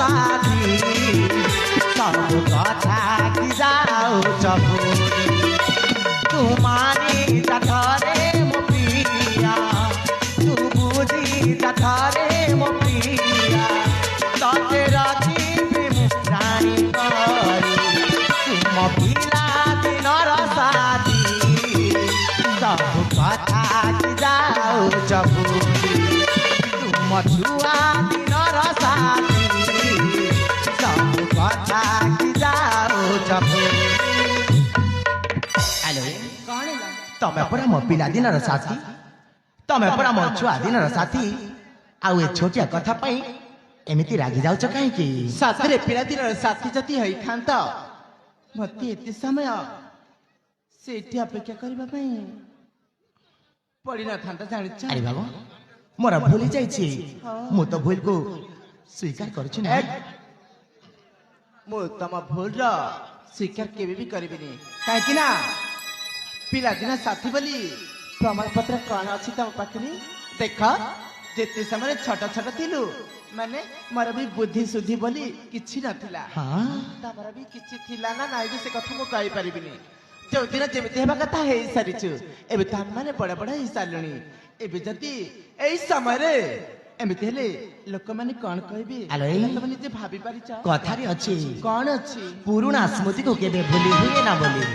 साथी सब कथा कि जाऊछ भूली तुम्हारी जठरे मो प्रिया तू बुझी जठरे मो प्रिया तते रखिबी मु जानी करी तुम पिला दिनर साथी सब कथा कि जाऊछ भूली तुम छुआ दिनर साथी सब कथा कि जाऊछ भूली। हेलो कौन है तमे परा मो पिला दिनर साथी तमे परा मो छुआ दिनर साथी आउ ए छोटिया कथा पई एमिति रागी जाउछ काहे की साथरे पिला दिन साथी जति हई थांत मते एते समय सेठी अपेक्षा करबा पई पड़ी न थांत जानिछ अरे बाबू मोरा भूली जाई छी मु तो भूल को स्वीकार करछु ना मो तम भूल रो स्वीकार केबे भी करबिनी काहे कि ना पिला दिन साथी बोली प्रमाण पत्र कौन अछि तम पाखरी देख जेते समय छोट छोट थिलु माने मोर भी बुद्धि सुद्धि बोली किछि नथिला हां तमर भी किछि थिला ना नाइ से कथा मो कहि परिबिनी जो दिन जेमिति हेबा कथा हे सारिछु एबे त माने बड़ा बड़ा ही सालुनी एबे जति एई समय रे एमिति हेले लोक माने कोन कहबी आलो तम निजे भाबी पारिछ कथारी अछि कोन अछि पुराना स्मृति को केबे भूली हुए ना बोली।